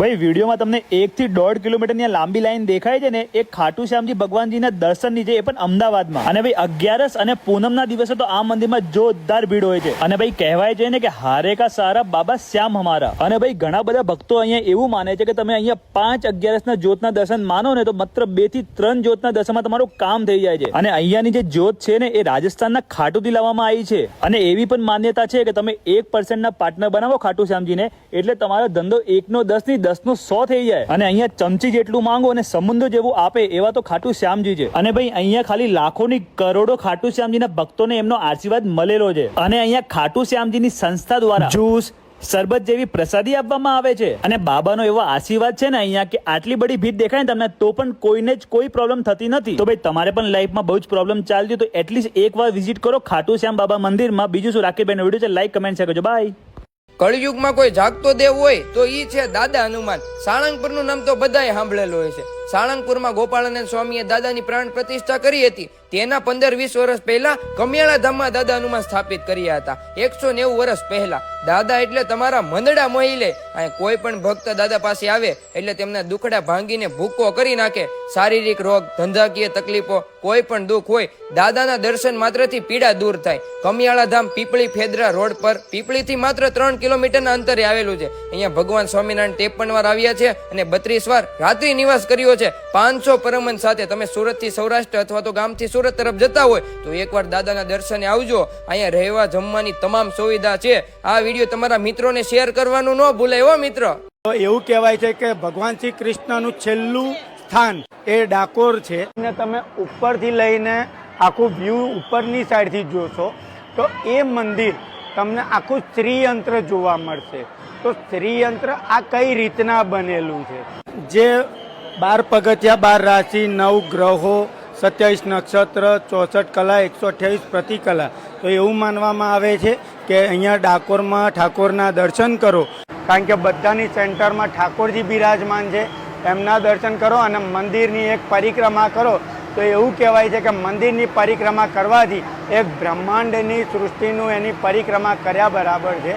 ભાઈ વિડીયોમાં તમને 1 થી 1.5 કિલોમીટરની લાંબી લાઈન દેખાય છે ને, એ ખાટુ શ્યામજી ભગવાનજીના દર્શનની છે, એ પણ અમદાવાદમાં. અને ભાઈ 11 અને પૂનમના દિવસે તો આ મંદિરમાં જોરદાર ભીડ હોય છે. અને ભાઈ કહેવાય છે ને કે હારે કા સારા બાબા શ્યામ હમારા. અને ભાઈ ઘણા બધા ભક્તો અહીંયા એવું માને છે કે તમે અહીંયા 5 11 જ્યોતના દર્શન માનો ને તો માત્ર 2 થી 3 જ્યોતના દર્શનમાં તમારું કામ થઈ જાય છે. અને અહીંયાની જે જ્યોત છે ને એ રાજસ્થાનના ખાટુથી લાવવામાં આવી છે. અને એવી પણ માન્યતા છે કે તમે 1% ના પાર્ટનર બનાવો ખાટુ શ્યામજીને એટલે તમારો ધંધો 1/10 ની 10 નું 100 થઈ જાય. અને અહીંયા ચમચી જેટલું માંગો અને સમુદ્ર જેવું આપે એવા તો ખાટુ શ્યામજી છે. અને ભાઈ અહીંયા ખાલી લાખોની કરોડો ખાટુ શ્યામજીના ભક્તોને એમનો આશીર્વાદ મળેલો છે. અને અહીંયા ખાટુ શ્યામજીની સંસ્થા દ્વારા જ્યુસ સરબત જેવી પ્રસાદી આપવામાં આવે છે. અને બાબાનો એવો આશીર્વાદ છે ને અહીંયા કે આટલી બધી ભીડ દેખાય ને તમને તો પણ કોઈને જ કોઈ પ્રોબ્લેમ થતી નથી. તો ભાઈ તમારે પણ લાઈફમાં બહુ જ પ્રોબ્લેમ ચાલતી તો એટલીસ્ટ એકવાર વિઝિટ કરો ખાટુ શ્યામ બાબા મંદિરમાં. બીજું શું, રાકેશભાઈનો વિડીયો છે, લાઈક કમેન્ટ શેર કરજો. બાય. કળયુગમાં કોઈ જાગતો દેવ હોય તો ઈ છે દાદા હનુમાન. સાળંગપુરનું નામ તો બધાએ સાંભળેલું હોય છે. સાળંગપુરમાં ગોપાળાનંદ સ્વામીએ દાદાની પ્રાણ પ્રતિષ્ઠા કરી હતી. તેના 15-20 વર્ષ પહેલા કમિયાળા ધામમાં દાદા હનુમાન સ્થાપિત કર્યા હતા. 190 વર્ષ પહેલા. દાદા એટલે તમારા મંદડા મોહી લે. કોઈ પણ ભક્ત દાદા પાસે આવે એટલે તેમના દુખડા ભાંગીને ભૂકો કરી નાખે. શારીરિક રોગ, ધંધાકીય તકલીફો, કોઈ પણ દુઃખ હોય, દાદાના દર્શન માત્રથી પીડા દૂર થાય. કમિયાળા ધામ પીપળી ફેદરા રોડ પર, પીપળીથી માત્ર 3 કિલોમીટરના અંતરે આવેલું છે. અહીંયા ભગવાન સ્વામિનારાયણ 53 વાર આવ્યા છે અને 32 વાર રાત્રિ નિવાસ કર્યો છે. 500 પરમહંસ સાથે તમે સુરત થી સૌરાષ્ટ્ર અથવા તો ગામથી સુરત તરફ જતા હોય તો એકવાર દાદાના દર્શને આવજો. અહીંયા રહેવા જમવાની તમામ સુવિધા છે. આ વિડીયો તમારા મિત્રોને શેર કરવાનું ન ભૂલાય હો મિત્ર. એવું કહેવાય છે કે ભગવાન શ્રી કૃષ્ણનું છેલ્લું સ્થાન એ ડાકોર છે. અને તમે ઉપરથી લઈને આખું વ્યૂ ઉપરની સાઈડથી જોશો તો એ મંદિર તમને આખું શ્રીયંત્ર જોવા મળશે. તો શ્રીયંત્ર આ કઈ રીતના બનેલું છે, જે 12 પગથિયા, 12 રાશિ, 9 ગ્રહો, 27 નક્ષત્ર, 64 કલા, 128 પ્રતિકલા. તો એવું માનવામાં આવે છે કે અહીંયા ડાકોરમાં ઠાકોરના દર્શન કરો, કારણ કે બધાની સેન્ટરમાં ઠાકોરજી બિરાજમાન છે. એમના દર્શન કરો અને મંદિરની એક પરિક્રમા કરો. તો એવું કહેવાય છે કે મંદિરની પરિક્રમા કરવાથી એક બ્રહ્માંડની સૃષ્ટિનું એની પરિક્રમા કર્યા બરાબર છે.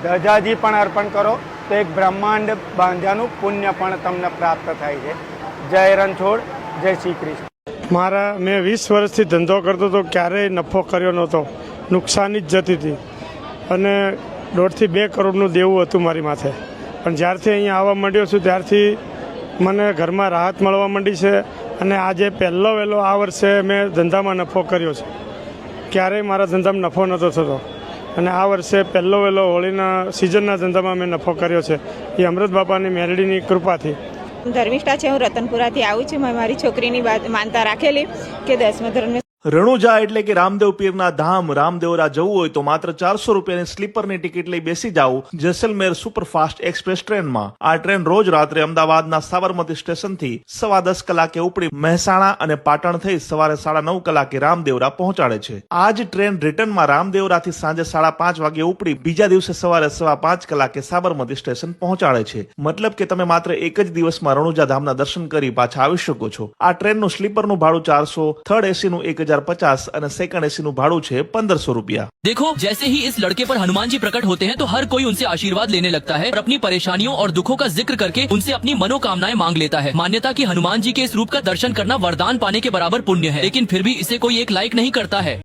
ધજાજી પણ અર્પણ કરો તો એક બ્રહ્માંડ બાંધ્યાનું પુણ્ય પણ તમને પ્રાપ્ત થાય છે. જય રણછોડ, જય શ્રી કૃષ્ણ. મેં 20 વર્ષથી ધંધો કરતો હતો, ક્યારેય નફો કર્યો નહોતો, નુકસાની જ જતી હતી. અને 1.5 થી 2 કરોડનું દેવું હતું મારી માથે. પણ જ્યારથી અહીંયા આવવા માંડ્યો છું ત્યારથી મને ઘરમાં રાહત મળવા માંડી છે. અને આજે પહેલો વહેલો આ વર્ષે મેં ધંધામાં નફો કર્યો છે. ક્યારેય મારા ધંધામાં નફો નહોતો થતો. અને આ વર્ષે પહેલો વહેલો હોળીના સિઝનના ધંધામાં મેં નફો કર્યો છે. એ અમૃત બાપાની મેલડીની કૃપાથી. ધર્મિષ્ઠા છે, હું રતનપુરાથી આવું છું. મેં મારી છોકરીની માનતા રાખેલી કે 10મા ધોરણમાં રણુજા એટલે કે રામદેવ પીરના ધામ રામદેવરા જવું હોય તો માત્ર 400 રૂપિયાની સ્લીપરની ટિકિટ લઈ બેસી જાઓ જેસલમેર સુપરફાસ્ટ એક્સપ્રેસ ટ્રેનમાં. આ ટ્રેન રોજ રાત્રે અમદાવાદના સાબરમતી સ્ટેશનથી 10:15 કલાકે ઉપડી મહેસાણા અને પાટણ થઈ સવારે 9:30 કલાકે રામદેવરા પહોંચાડે છે. આ જ ટ્રેન રિટર્નમાં રામદેવરાથી સાંજે 5:30 વાગે ઉપડી બીજા દિવસે સવારે 5:15 કલાકે સાબરમતી સ્ટેશન પહોંચાડે છે. મતલબ કે તમે માત્ર એક જ દિવસમાં રણુજા ધામના દર્શન કરી પાછા આવી શકો છો. આ ટ્રેનનું સ્લીપરનું ભાડું 400, થર્ડ એસીનું 1050 અને सेकंड एसी નું ભાડું છે 1500 રૂપિયા. देखो जैसे ही इस लड़के पर हनुमान जी प्रकट होते हैं तो हर कोई उनसे आशीर्वाद लेने लगता है और अपनी परेशानियों और दुखों का जिक्र करके उनसे अपनी मनोकामनाएं मांग लेता है. मान्यता की हनुमान जी के इस रूप का दर्शन करना वरदान पाने के बराबर पुण्य है, लेकिन फिर भी इसे कोई एक लाइक नहीं करता है.